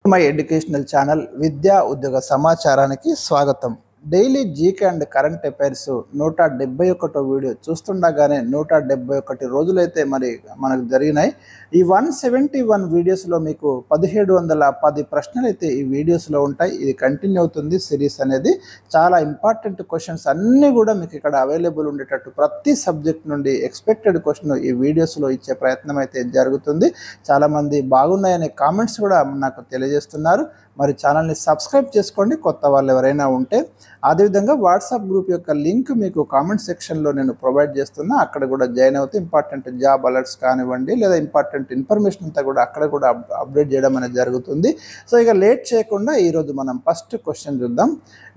My educational channel విద్యా ఉద్యోగ సమాచారానికి స్వాగతం. Daily GK and current affairs 171 video చూస్తుండగానే 171 రోజులైతే మరి మనకు జరిగినాయి. ఈ 171 వీడియోస్లో మీకు 1710 ప్రశ్నలు అయితే ఈ వీడియోస్లో ఉంటాయి. ఇది కంటిన్యూ అవుతుంది సిరీస్ అనేది. చాలా ఇంపార్టెంట్ క్వశ్చన్స్ అన్నీ కూడా మీకు ఇక్కడ అవైలబుల్ ఉండేటట్టు ప్రతి సబ్జెక్ట్ నుండి ఎక్స్పెక్టెడ్ క్వశ్చన్ ఈ వీడియోస్లో ఇచ్చే ప్రయత్నం అయితే జరుగుతుంది. చాలామంది బాగున్నాయనే కామెంట్స్ కూడా నాకు తెలియజేస్తున్నారు. మరి ఛానల్ని సబ్స్క్రైబ్ చేసుకోండి కొత్త వాళ్ళు ఎవరైనా ఉంటే. అదేవిధంగా వాట్సాప్ గ్రూప్ యొక్క లింక్ మీకు కామెంట్ సెక్షన్లో నేను ప్రొవైడ్ చేస్తున్నా. అక్కడ కూడా జాయిన్ అవుతే ఇంపార్టెంట్ జాబ్ అలర్ట్స్ కానివ్వండి లేదా ఇంపార్టెంట్ ఇన్ఫర్మేషన్ అంతా కూడా అక్కడ కూడా అప్డేట్ చేయడం అనేది జరుగుతుంది. సో ఇక లేట్ చేయకుండా ఈరోజు మనం ఫస్ట్ క్వశ్చన్ చూద్దాం.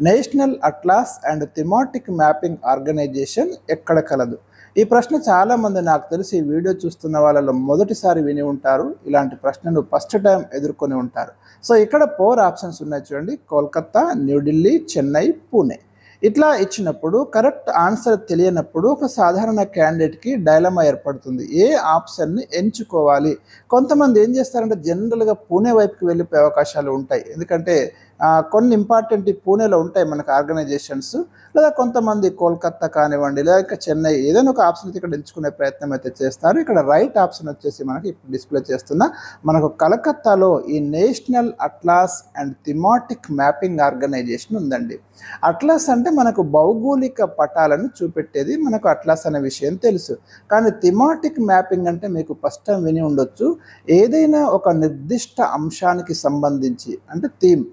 National atlas and thematic mapping organisation ఎక్కడ కలదు? ఈ ప్రశ్న చాలామంది నాకు తెలిసి ఈ వీడియో చూస్తున్న వాళ్ళలో మొదటిసారి విని ఉంటారు. ఇలాంటి ప్రశ్నను ఫస్ట్ టైం ఎదుర్కొని ఉంటారు. సో ఇక్కడ 4 ఆప్షన్స్ ఉన్నాయి చూడండి. కోల్కతా, న్యూఢిల్లీ, చెన్నై, పూణే. ఇట్లా ఇచ్చినప్పుడు కరెక్ట్ ఆన్సర్ తెలియనప్పుడు ఒక సాధారణ క్యాండిడేట్కి డైలమా ఏర్పడుతుంది. ఏ ఆప్షన్ని ఎంచుకోవాలి? కొంతమంది ఏం చేస్తారంటే జనరల్గా పూణే వైపుకి వెళ్ళిపోయే అవకాశాలు ఉంటాయి. ఎందుకంటే కొన్ని ఇంపార్టెంట్ పూణేలో ఉంటాయి మనకు ఆర్గనైజేషన్స్. లేదా కొంతమంది కోల్కతా కానివ్వండి లేక చెన్నై ఏదైనా ఒక ఆప్షన్ అయితే ఇక్కడ ఎంచుకునే ప్రయత్నం అయితే చేస్తారు. ఇక్కడ రైట్ ఆప్షన్ వచ్చేసి మనకి ఇప్పుడు డిస్ప్లే చేస్తున్నా. మనకు కలకత్తాలో ఈ national atlas and thematic mapping organisation ఉందండి. అట్లాస్ అంటే మనకు భౌగోళిక పటాలను చూపెట్టేది, మనకు అట్లాస్ అనే విషయం తెలుసు. కానీ థిమాటిక్ మ్యాపింగ్ అంటే మీకు ఫస్ట్ టైం విని ఉండొచ్చు. ఏదైనా ఒక నిర్దిష్ట అంశానికి సంబంధించి అంటే థీమ్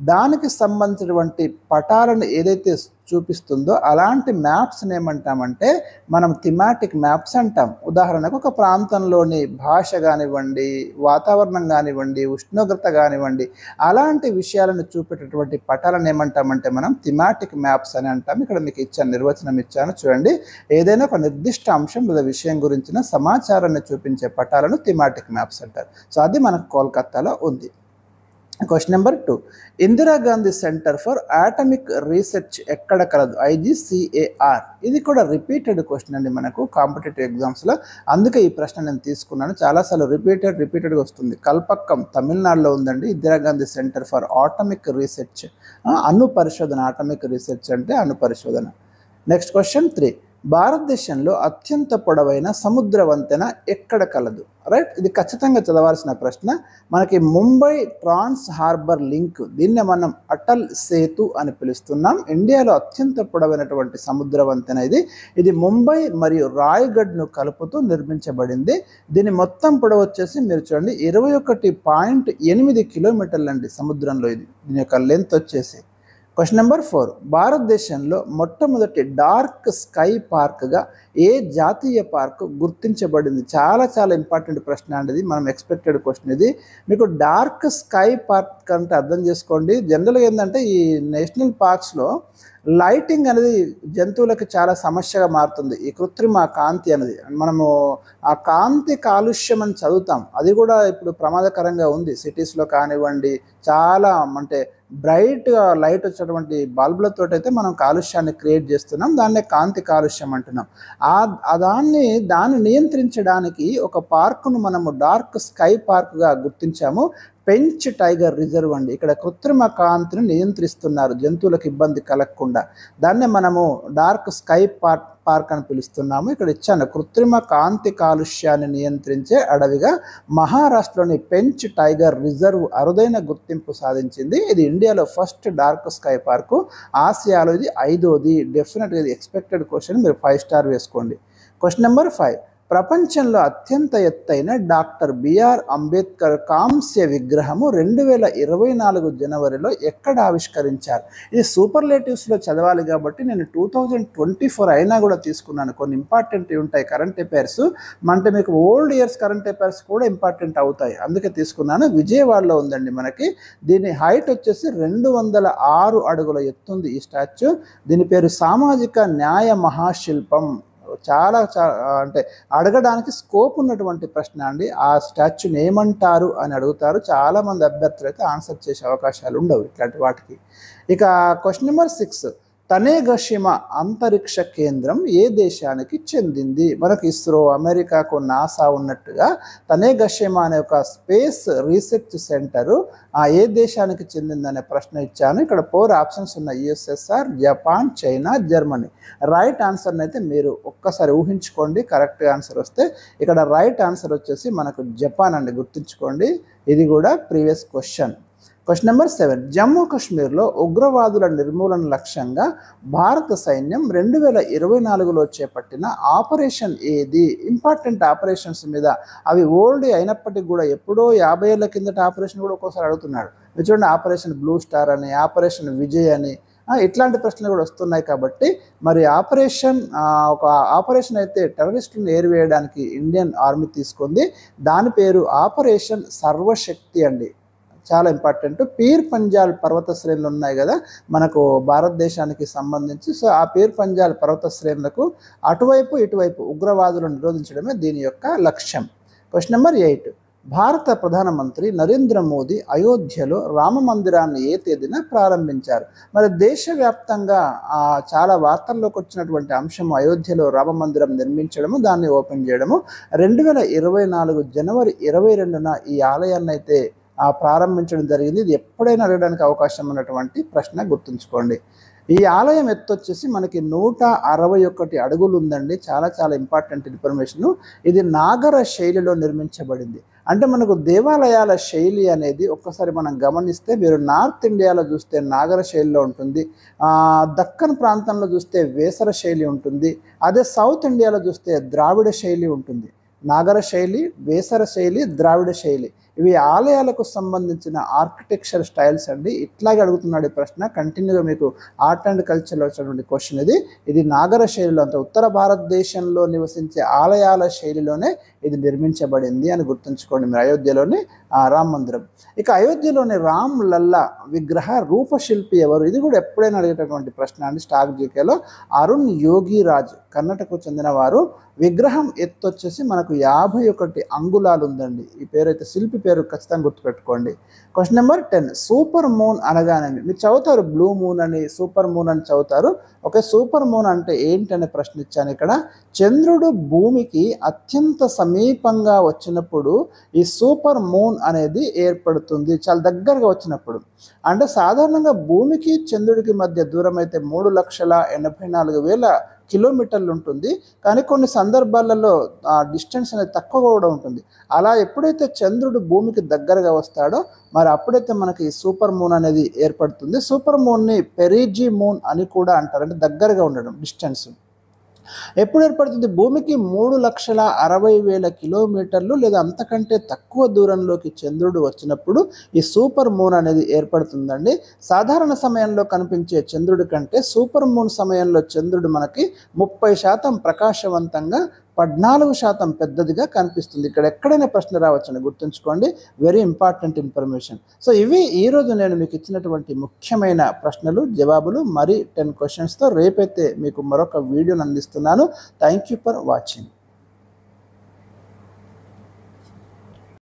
దానికి సంబంధించినటువంటి పటాలను ఏదైతే చూపిస్తుందో అలాంటి మ్యాప్స్ని ఏమంటామంటే మనం థిమాటిక్ మ్యాప్స్ అంటాం. ఉదాహరణకు ఒక ప్రాంతంలోని భాష కానివ్వండి, వాతావరణం కానివ్వండి, ఉష్ణోగ్రత కానివ్వండి అలాంటి విషయాలను చూపేటటువంటి పటాలను ఏమంటామంటే మనం థిమాటిక్ మ్యాప్స్ అని అంటాం. ఇక్కడ మీకు నిర్వచనం ఇచ్చాను చూడండి. ఏదైనా ఒక నిర్దిష్ట అంశం లేదా విషయం గురించిన సమాచారాన్ని చూపించే పటాలను థిమాటిక్ మ్యాప్స్ అంటారు. సో అది మనకు కోల్కతాలో ఉంది. Question number 2. Indira Gandhi centre for atomic research ఎక్కడ కలదు? IGCAR. ఇది కూడా రిపీటెడ్ క్వశ్చన్ అండి మనకు కాంపిటేటివ్ ఎగ్జామ్స్లో. అందుకే ఈ ప్రశ్న నేను తీసుకున్నాను. చాలాసార్లు రిపీటెడ్గా వస్తుంది. కల్పక్కం తమిళనాడులో ఉందండి Indira Gandhi centre for atomic research. అణు పరిశోధన, ఆటమిక్ రీసెర్చ్ అంటే అణు పరిశోధన. Next question 3. భారతదేశంలో అత్యంత పొడవైన సముద్ర వంతెన ఎక్కడ కలదు? రైట్, ఇది ఖచ్చితంగా చదవాల్సిన ప్రశ్న. మనకి ముంబై ట్రాన్స్ హార్బర్ లింక్, దీన్నే మనం అటల్ సేతు అని పిలుస్తున్నాం. ఇండియాలో అత్యంత పొడవైనటువంటి సముద్ర వంతెన ఇది ముంబై మరియు రాయ్గఢ్ను కలుపుతూ నిర్మించబడింది. దీని మొత్తం పొడవు వచ్చేసి మీరు చూడండి 21.8 కిలోమీటర్లు అండి సముద్రంలో. దీని యొక్క లెంత్ వచ్చేసి. Question number 4. భారతదేశంలో మొట్టమొదటి డార్క్ స్కై పార్క్గా ఏ జాతీయ పార్క్ గుర్తించబడింది? చాలా ఇంపార్టెంట్ ప్రశ్న అండి ఇది. మనం ఎక్స్పెక్టెడ్ క్వశ్చన్ ఇది. మీకు డార్క్ స్కై పార్క్ అంటే అర్థం చేసుకోండి. జనరల్గా ఏంటంటే ఈ నేషనల్ పార్క్స్లో లైటింగ్ అనేది జంతువులకు చాలా సమస్యగా మారుతుంది. ఈ కృత్రిమ కాంతి అనేది మనము ఆ కాంతి కాలుష్యం అని చదువుతాం. అది కూడా ఇప్పుడు ప్రమాదకరంగా ఉంది. సిటీస్లో కానివ్వండి చాలా అంటే బ్రైట్గా లైట్ వచ్చేటువంటి బల్బులతో అయితే మనం కాలుష్యాన్ని క్రియేట్ చేస్తున్నాం. దాన్నే కాంతి కాలుష్యం అంటున్నాం. దాన్ని నియంత్రించడానికి ఒక పార్కును మనము డార్క్ స్కై పార్క్గా గుర్తించాము. పెంచ్ టైగర్ రిజర్వ్ అండి. ఇక్కడ కృత్రిమ కాంతిని నియంత్రిస్తున్నారు జంతువులకు ఇబ్బంది కలగకుండా. దాన్నే మనము డార్క్ స్కై పార్క్ అని పిలుస్తున్నాము. ఇక్కడ ఇచ్చాను కృత్రిమ కాంతి కాలుష్యాన్ని నియంత్రించే అడవిగా మహారాష్ట్రలోని పెంచ్ టైగర్ రిజర్వ్ అరుదైన గుర్తింపు సాధించింది. ఇది ఇండియాలో ఫస్ట్ డార్క్ స్కై పార్కు. ఆసియాలో ఇది 5వది. డెఫినెట్గా ఇది ఎక్స్పెక్టెడ్ క్వశ్చన్. మీరు 5 స్టార్ వేసుకోండి. Question number 5. ప్రపంచంలో అత్యంత ఎత్తైన డాక్టర్ బిఆర్ అంబేద్కర్ కాంస్య విగ్రహము 2024 జనవరిలో ఎక్కడ ఆవిష్కరించారు? ఇది సూపర్లేటివ్స్లో చదవాలి కాబట్టి నేను 2024 అయినా కూడా తీసుకున్నాను. కొన్ని ఇంపార్టెంట్ ఉంటాయి కరెంట్ అఫైర్స్. అంటే మీకు ఓల్డ్ ఇయర్స్ కరెంట్ అఫైర్స్ కూడా ఇంపార్టెంట్ అవుతాయి, అందుకే తీసుకున్నాను. విజయవాడలో ఉందండి మనకి. దీని హైట్ వచ్చేసి 206 అడుగుల ఎత్తుంది ఈ స్టాచ్యూ. దీని పేరు సామాజిక న్యాయ మహాశిల్పం. చాలా అంటే అడగడానికి స్కోప్ ఉన్నటువంటి ప్రశ్న అండి. ఆ స్టాచ్యూని ఏమంటారు అని అడుగుతారు. చాలామంది అభ్యర్థులు అయితే ఆన్సర్ చేసే అవకాశాలు ఉండవు ఇట్లాంటి వాటికి. ఇక క్వశ్చన్ నెంబర్ 6. తనేగషిమా అంతరిక్ష కేంద్రం ఏ దేశానికి చెందింది? మనకు ఇస్రో, అమెరికాకు నాసా ఉన్నట్టుగా తనేగషిమా అనే ఒక స్పేస్ రీసెర్చ్ సెంటరు ఏ దేశానికి చెందిందనే ప్రశ్న ఇచ్చాను. ఇక్కడ 4 ఆప్షన్స్ ఉన్నాయి: USSR, Japan, China, Germany. Right ఆన్సర్ని అయితే మీరు ఒక్కసారి ఊహించుకోండి. కరెక్ట్ ఆన్సర్ వస్తే ఇక్కడ రైట్ ఆన్సర్ వచ్చేసి మనకు జపాన్ అండి, గుర్తుంచుకోండి. ఇది కూడా previous question. Question number 7. Jammu కాశ్మీర్లో ఉగ్రవాదుల నిర్మూలన లక్ష్యంగా భారత సైన్యం 2024లో చేపట్టిన ఆపరేషన్ ఏది? ఇంపార్టెంట్ ఆపరేషన్స్ మీద అవి ఓల్డ్ అయినప్పటికీ కూడా ఎప్పుడో 50 ఏళ్ల కిందట ఆపరేషన్ కూడా ఒక్కోసారి అడుగుతున్నాడు. మీరు చూడండి, ఆపరేషన్ బ్లూ స్టార్ అని, ఆపరేషన్ విజయ్ అని, ఇట్లాంటి ప్రశ్నలు కూడా వస్తున్నాయి. కాబట్టి మరి ఒక ఆపరేషన్ అయితే టెర్రరిస్టులను ఏరివేయడానికి ఇండియన్ ఆర్మీ తీసుకుంది. దాని పేరు ఆపరేషన్ సర్వశక్తి అండి. చాలా ఇంపార్టెంట్. పీర్ పంజాల్ పర్వత శ్రేణులు ఉన్నాయి కదా మనకు భారతదేశానికి సంబంధించి. సో ఆ పీర్ పంజాల్ పర్వత శ్రేణులకు అటువైపు ఇటువైపు ఉగ్రవాదులను నిరోధించడమే దీని యొక్క లక్ష్యం. Question number 8. భారత ప్రధానమంత్రి నరేంద్ర మోదీ అయోధ్యలో రామ మందిరాన్ని ఏ తేదీన ప్రారంభించారు? మరి దేశవ్యాప్తంగా చాలా వార్తల్లోకి వచ్చినటువంటి అంశము అయోధ్యలో రామ మందిరం నిర్మించడము, దాన్ని ఓపెన్ చేయడము. 2024 జనవరి 22న ఈ ఆలయాన్ని అయితే ప్రారంభించడం జరిగింది. ఇది ఎప్పుడైనా అడగడానికి అవకాశం ఉన్నటువంటి ప్రశ్న, గుర్తుంచుకోండి. ఈ ఆలయం ఎత్తు వచ్చేసి మనకి 161 అడుగులు ఉందండి. చాలా చాలా ఇంపార్టెంట్ ఇన్ఫర్మేషను. ఇది నాగర శైలిలో నిర్మించబడింది. అంటే మనకు దేవాలయాల శైలి అనేది ఒక్కసారి మనం గమనిస్తే, మీరు నార్త్ ఇండియాలో చూస్తే నాగర శైలిలో ఉంటుంది, దక్కన్ ప్రాంతంలో చూస్తే వేసర శైలి ఉంటుంది, అదే సౌత్ ఇండియాలో చూస్తే ద్రావిడ శైలి ఉంటుంది. నాగర శైలి, వేసర శైలి, ద్రావిడ శైలి, ఇవి ఆలయాలకు సంబంధించిన ఆర్కిటెక్చర్ స్టైల్స్ అండి. ఇట్లాగే అడుగుతున్నాడు ఈ ప్రశ్న. కంటిన్యూగా మీకు ఆర్ట్ అండ్ కల్చర్లో వచ్చినటువంటి క్వశ్చన్ ఇది నాగర శైలిలో, అంత ఉత్తర భారతదేశంలో నివసించే ఆలయాల శైలిలోనే ఇది నిర్మించబడింది అని గుర్తుంచుకోండి మీరు. అయోధ్యలోని రామ మందిరం. ఇక అయోధ్యలోని రామ్ లల్లా విగ్రహ రూపశిల్పి ఎవరు? ఇది కూడా ఎప్పుడైనా అడిగేటటువంటి ప్రశ్న అండి. స్టాక్ జీకేలో అరుణ్ యోగిరాజ్, కర్ణాటకకు చెందిన వారు. విగ్రహం ఎత్తు వచ్చేసి మనకు 51 అంగుళాలు ఉందండి. ఈ పేరు అయితే శిల్పి పేరు ఖచ్చితంగా గుర్తుపెట్టుకోండి. Question number 10. సూపర్ మూన్ అనగానే మీరు చదువుతారు బ్లూ మూన్ అని, సూపర్ మూన్ అని చదువుతారు. ఓకే, సూపర్ మూన్ అంటే ఏంటనే ప్రశ్న ఇచ్చాను ఇక్కడ. చంద్రుడు భూమికి అత్యంత సమీపంగా వచ్చినప్పుడు ఈ సూపర్ మూన్ అనేది ఏర్పడుతుంది, చాలా దగ్గరగా వచ్చినప్పుడు. అంటే సాధారణంగా భూమికి చంద్రుడికి మధ్య దూరం అయితే 3,84,000 కిలోమీటర్లు ఉంటుంది. కానీ కొన్ని సందర్భాలలో డిస్టెన్స్ అనేది తక్కువ కూడా ఉంటుంది. అలా ఎప్పుడైతే చంద్రుడు భూమికి దగ్గరగా వస్తాడో మరి అప్పుడైతే మనకి సూపర్ మూన్ అనేది ఏర్పడుతుంది. సూపర్ మూన్ని పెరిజీ మూన్ అని కూడా అంటారు, అంటే దగ్గరగా ఉండడం, డిస్టెన్స్. ఎప్పుడు ఏర్పడుతుంది? భూమికి 3,60,000 కిలోమీటర్లు లేదా అంతకంటే తక్కువ దూరంలోకి చంద్రుడు వచ్చినప్పుడు ఈ సూపర్ మూన్ అనేది ఏర్పడుతుందండి. సాధారణ సమయంలో కనిపించే చంద్రుడి కంటే సూపర్ మూన్ సమయంలో చంద్రుడు మనకి 30% ప్రకాశవంతంగా, 14% పెద్దదిగా కనిపిస్తుంది. ఇక్కడ ఎక్కడైనా ప్రశ్న రావచ్చని గుర్తుంచుకోండి. Very important information. సో ఇవి ఈరోజు నేను మీకు ఇచ్చినటువంటి ముఖ్యమైన ప్రశ్నలు, జవాబులు. మరి 10 క్వశ్చన్స్తో రేపైతే మీకు మరొక వీడియోని అందిస్తున్నాను. Thank you for watching.